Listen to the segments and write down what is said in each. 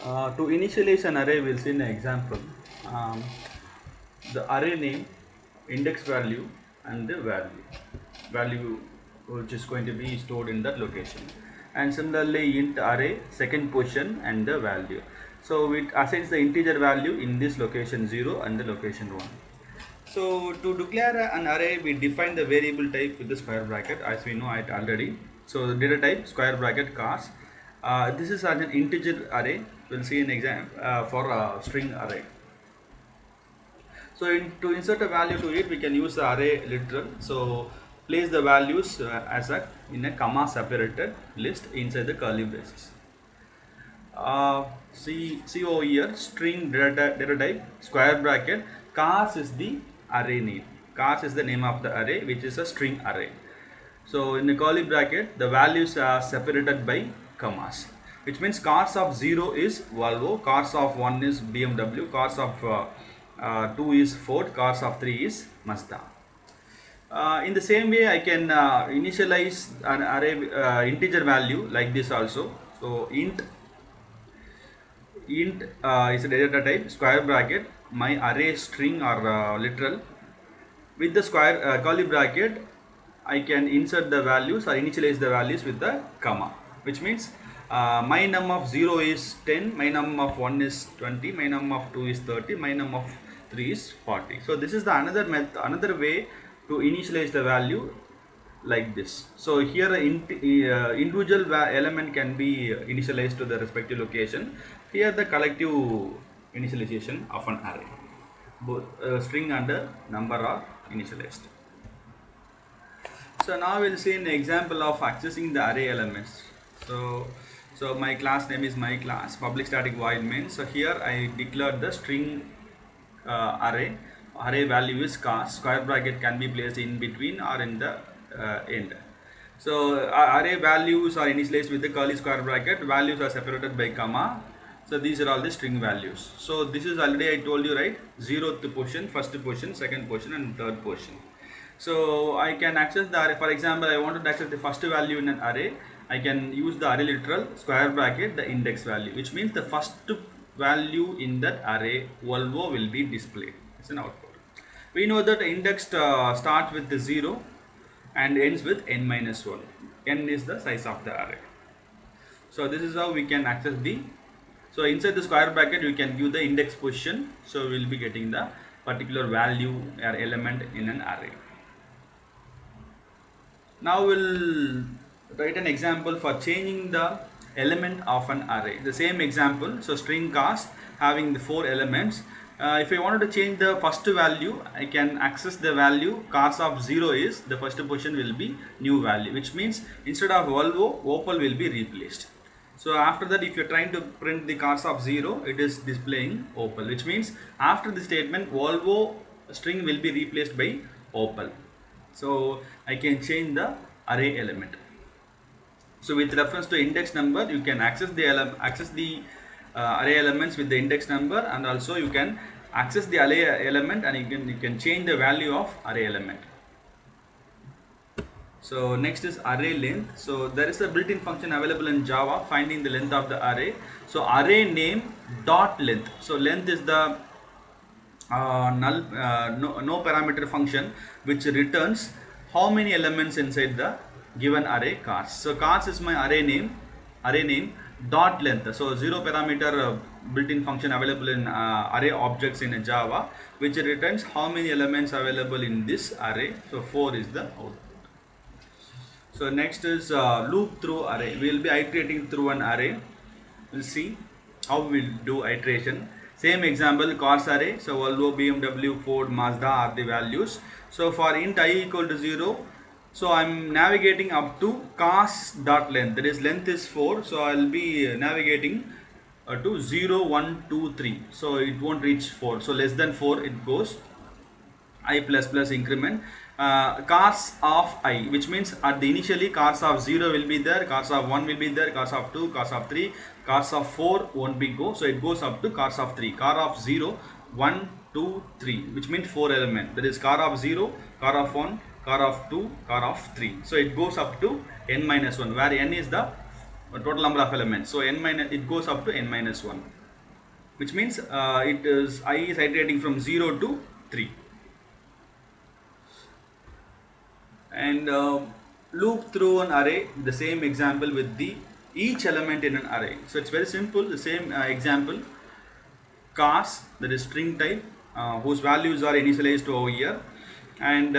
To initialize an array, we'll see an example. Um, the array name, index value, and the value which is going to be stored in that location. And similarly, int array, second position, and the value. So it assigns the integer value in this location 0 and the location 1. So to declare an array, we define the variable type with the square bracket, as we know it already. So the data type square bracket cars. This is an integer array. We'll see an example for a string array. So to insert a value to it, we can use the array literal. So place the values as in a comma separated list inside the curly braces. See over here, string data type square bracket cars is the array name. Cars is the name of the array, which is a string array. So in the curly bracket, the values are separated by commas, which means cars of 0 is Volvo, cars of 1 is BMW, cars of 2 is Ford, cars of 3 is Mazda. In the same way, I can initialize an array integer value like this also. So int is a data type square bracket my array string or literal. With the square curly bracket, I can insert the values or initialize the values with the comma, which means my num of 0 is 10, my num of 1 is 20, my num of 2 is 30, my num of 3 is 40. So this is the another way to initialize the value like this. So here individual element can be initialized to the respective location. Here the collective initialization of an array. Both string and number are initialized. So now we'll see an example of accessing the array elements. So my class name is my class, public static void main. So here I declared the string array value is cars, square bracket can be placed in between or in the end. So array values are initialized with the curly square bracket, values are separated by comma. So these are all the string values. So this is already I told you, right? 0th position, first position, second position, and third position. So I can access the array. For example, I wanted to access the first value in an array. I can use the array literal square bracket the index value, which means the first value in that array Volvo will be displayed as an output. We know that index starts with the 0 and ends with n minus 1. N is the size of the array. So this is how we can access the. So inside the square bracket, you can give the index position. So we will be getting the particular value or element in an array. Now we'll write an example for changing the element of an array. The same example. So string cast having the 4 elements. If I wanted to change the first value, I can access the value cars of 0 is the first position will be new value, which means instead of Volvo, Opel will be replaced. So after that, if you're trying to print the cars of 0, it is displaying Opel, which means after the statement, Volvo string will be replaced by Opel. So I can change the array element. So with reference to index number, you can access the array elements with the index number, and also you can access the array element and you can change the value of array element. So next is array length. So there is a built-in function available in Java finding the length of the array. So array name dot length. So length is the no parameter function which returns how many elements inside the given array cars. So cars is my array name dot length. So 0 parameter built-in function available in array objects in Java, which returns how many elements available in this array. So 4 is the output. So next is loop through array. We will be iterating through an array. We'll see how we will do iteration. Same example, cars array. So Volvo, BMW, Ford, Mazda are the values. So for int I equal to 0, so I'm navigating up to cars dot length. That is length is 4. So I'll be navigating to 0, 1, 2, 3. So it won't reach 4. So less than 4 it goes. I plus plus increment. Cars of I, which means at the initially cars of 0 will be there, cars of 1 will be there, cars of 2, cars of 3, cars of 4 won't be go. So it goes up to cars of 3. Car of 0, 1, 2, 3, which means 4 element. That is car of 0, car of 1, car of 2, car of 3. So it goes up to n minus 1, where n is the total number of elements. So n minus, it goes up to n minus 1, which means it is I is iterating from 0 to 3. And loop through an array, the same example with the each element in an array. So it's very simple, the same example. Cars, that is string type, whose values are initialized over here, and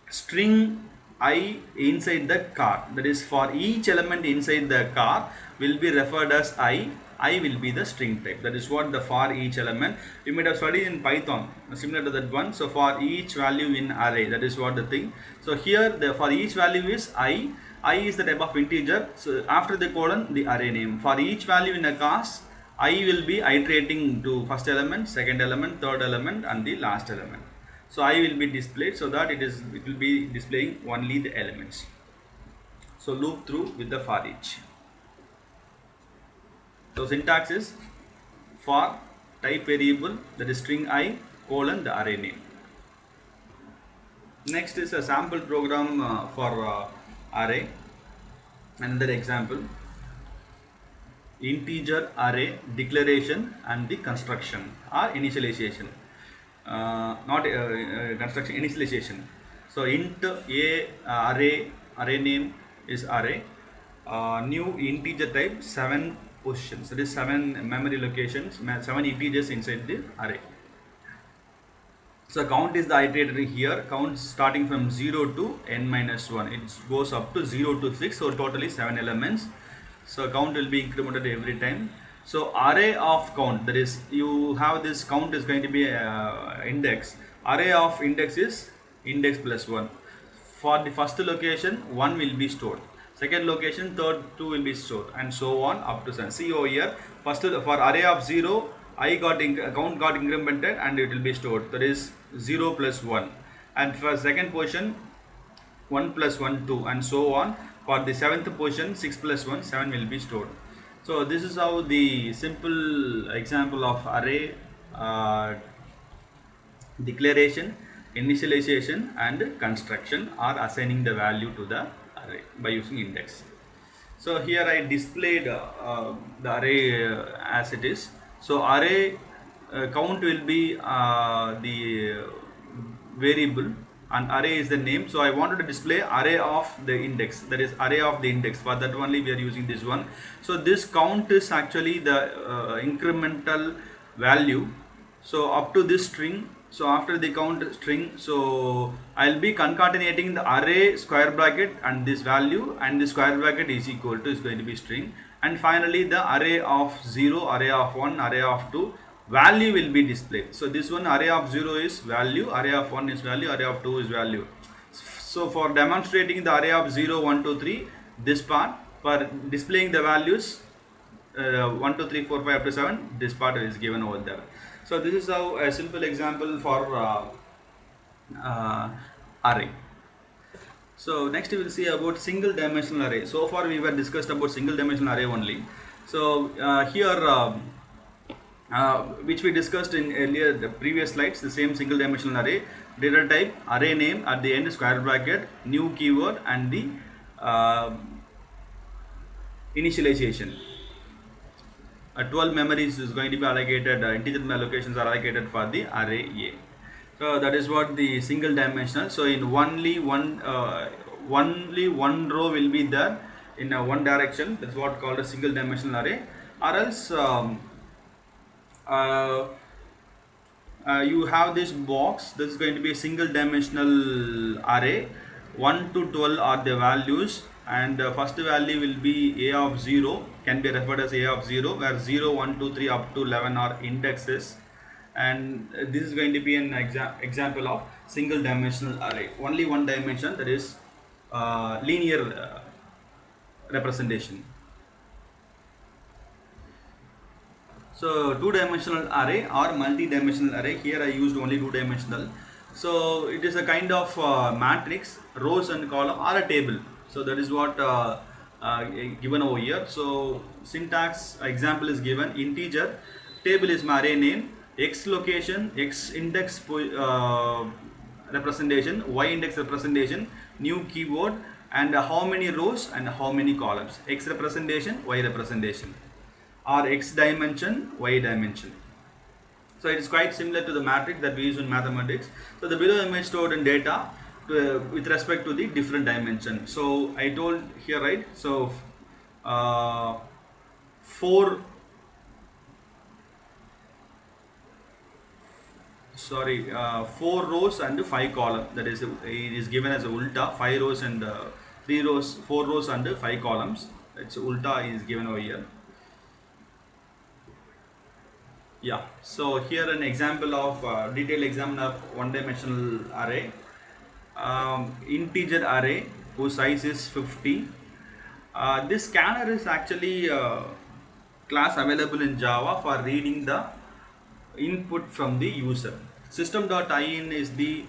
string I inside the car, that is for each element inside the car will be referred as I will be the string type. That is what the for each element. You might have studied in Python similar to that one. So for each value in array, that is what the thing. So here the for each value is I is the type of integer. So after the colon, the array name. For each value in a class, I will be iterating to first element, second element, third element, and the last element. So I will be displayed so that it will be displaying only the elements. So loop through with the for each. So syntax is for type variable, that is string I colon the array name. Next is a sample program for array. Another example: integer array declaration and the construction or initialization. Not construction, initialization. So int a array name is array. New integer type 7 positions, that is 7 memory locations, 7 integers inside the array. So count is the iterator here. Count starting from 0 to n minus 1. It goes up to 0 to 6. So totally 7 elements. So count will be incremented every time. So array of count, that is you have this count is going to be index. Array of index is index plus 1. For the first location, 1 will be stored. Second location, third 2 will be stored, and so on up to 7. See over here, first for array of 0, count got incremented and it will be stored. That is 0 plus 1. And for second position, 1 plus 1 2, and so on. For the seventh position, 6 plus 1 7 will be stored. So this is how the simple example of array declaration, initialization, and construction are assigning the value to the array by using index. So here I displayed the array as it is. So array count will be the variable and array is the name. So I wanted to display array of the index, that is array of the index. For that only we are using this one. So this count is actually the incremental value. So up to this string. So after the count string, so I'll be concatenating the array square bracket and this value, and the square bracket is equal to is going to be string, and finally the array of 0, array of 1, array of 2 value will be displayed. So this one array of 0 is value, array of 1 is value, array of 2 is value. So for demonstrating the array of 0, 1, 2, 3, this part, for displaying the values 1, 2, 3, 4, 5 up to 7, this part is given over there. So this is how a simple example for array. So next we will see about single dimensional array. So far we were discussed about single dimensional array only. So here which we discussed in earlier the previous slides, the same single dimensional array, data type, array name, at the end square bracket, new keyword, and the initialization. 12 memories is going to be allocated, integer allocations are allocated for the array A. So that is what the single dimensional. So in only one row will be there in one direction. That's what called a single dimensional array. Or else you have this box. This is going to be a single dimensional array. 1 to 12 are the values, and first value will be a of 0, can be referred as a of 0, where 0, 1, 2, 3 up to 11 are indexes, and this is going to be an example of single dimensional array. Only one dimension, that is linear representation. So two-dimensional array or multi-dimensional array. Here I used only two-dimensional. So it is a kind of matrix, rows and column, or a table. So that is what given over here. So syntax example is given: integer, table is my array name, x location, x index representation, y index representation, new keyword, and how many rows and how many columns. X representation, Y representation, or X dimension, Y dimension. So it is quite similar to the matrix that we use in mathematics. So the below image stored in data with respect to the different dimension. So I told here, right? So four rows and 5 columns. That is, it is given as a ulta. 5 rows and 3 rows, 4 rows and 5 columns. It's ulta is given over here. Yeah, so here an example of detailed example of one-dimensional array, integer array whose size is 50. This scanner is actually class available in Java for reading the input from the user. System.in is the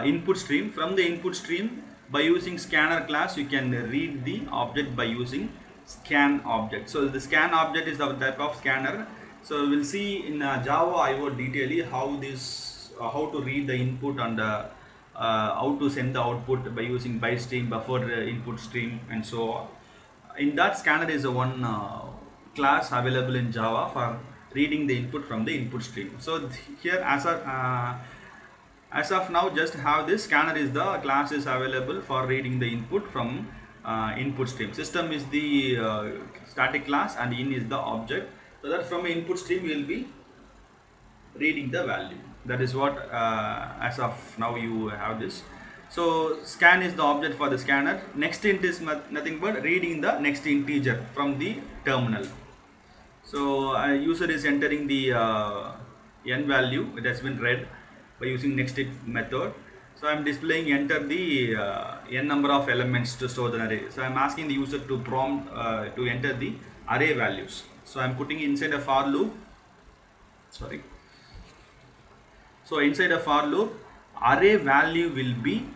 input stream. From the input stream, by using scanner class, you can read the object by using scan object. So the scan object is the type of scanner. So we'll see in Java IO detailedly how this how to read the input and how to send the output by using byte stream, buffer input stream, and so on. In that, scanner is one class available in Java for reading the input from the input stream. So here as of now, just have this scanner is the class is available for reading the input from input stream. System is the static class and in is the object. So that from input stream we will be reading the value. That is what as of now you have this. So scan is the object for the scanner. Next int is nothing but reading the next integer from the terminal. So user is entering the n value. It has been read by using nextInt method. So I am displaying enter the n number of elements to store the array. So I am asking the user to prompt to enter the array values. So I am putting inside a for loop. Sorry. So inside a for loop, array value will be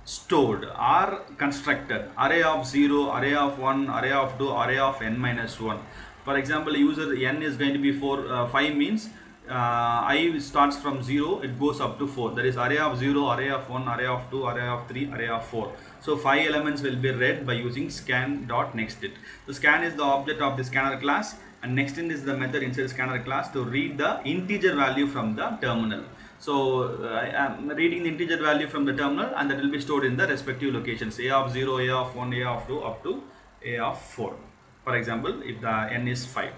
stored or constructed. Array of 0, array of 1, array of 2, array of n minus 1. For example, user n is going to be 5 means I starts from 0, it goes up to 4. That is array of 0, array of 1, array of 2, array of 3, array of 4. So 5 elements will be read by using scan.nextInt. So scan is the object of the scanner class and nextInt is the method inside scanner class to read the integer value from the terminal. So I am reading the integer value from the terminal and that will be stored in the respective locations a of 0, a of 1, a of 2 up to a of 4. For example, if the n is 5.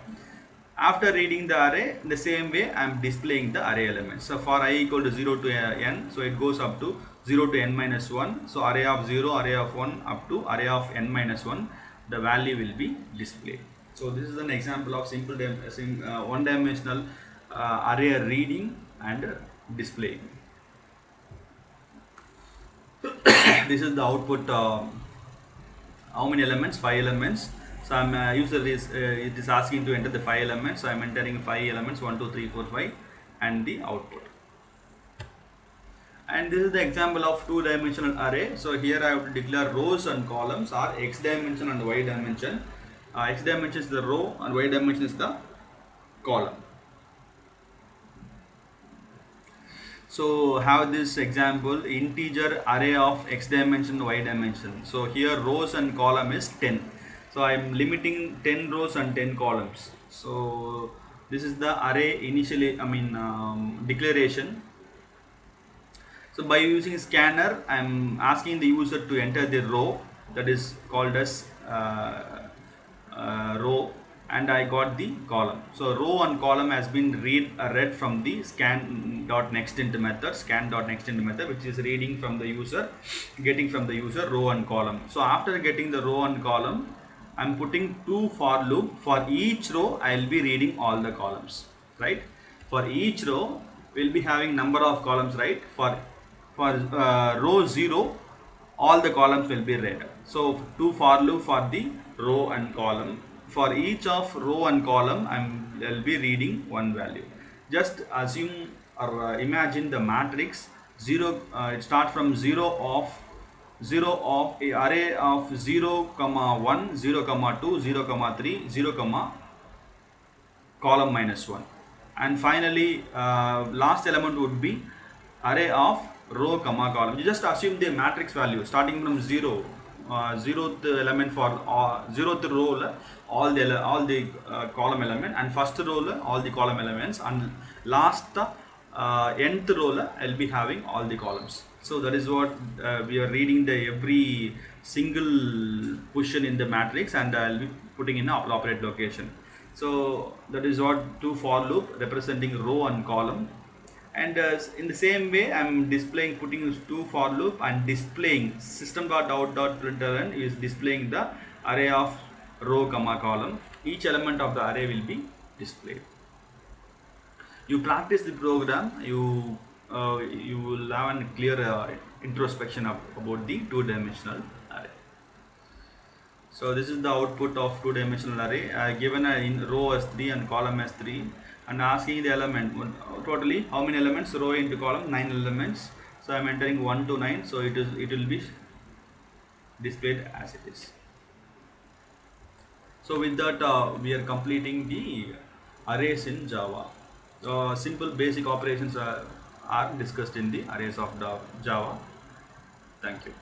After reading the array, in the same way I am displaying the array elements. So for I equal to 0 to n, so it goes up to 0 to n minus 1. So array of 0, array of 1 up to array of n minus 1, the value will be displayed. So this is an example of simple one-dimensional array reading and displaying. This is the output. How many elements? 5 elements. So I'm user is it is asking to enter the 5 elements. So I'm entering 5 elements 1, 2, 3, 4, 5 and the output. And this is the example of two-dimensional array. So here I have to declare rows and columns are x dimension and y dimension. X dimension is the row and y dimension is the column. So have this example integer array of x dimension, y dimension. So here rows and column is 10. So I am limiting 10 rows and 10 columns. So this is the array initially, declaration. So by using scanner, I am asking the user to enter the row that is called as row, and I got the column. So row and column has been read from the scan.nextInt method, which is reading from the user, getting from the user row and column. So after getting the row and column, I am putting two for loop. For each row, I will be reading all the columns, right? For each row, we will be having number of columns, right? For row 0, all the columns will be read. So two for loop for the row and column. For each of row and column, I will be reading one value. Just assume or imagine the matrix 0. It starts from 0 of a array of 0, 1, 0, 2, 0, 3, 0, column minus 1. And finally, last element would be array of row, column. You just assume the matrix value starting from 0 zeroth element for zeroth row all the column element, and first row all the column elements, and last nth row I'll be having all the columns. So that is what we are reading the every single position in the matrix, and I'll be putting in an appropriate location. So that is what two for loop representing row and column. And in the same way I'm displaying, putting two for loop and displaying system.out.println is displaying the array of row comma column. Each element of the array will be displayed. You practice the program, you will have a clear introspection about the two-dimensional array. So this is the output of two-dimensional array, given in row as 3 and column as 3, and asking the element totally how many elements, row into column, 9 elements. So I am entering 1 to 9, so it will be displayed as it is. So with that we are completing the arrays in Java. Simple basic operations are discussed in the arrays of the Java. Thank you.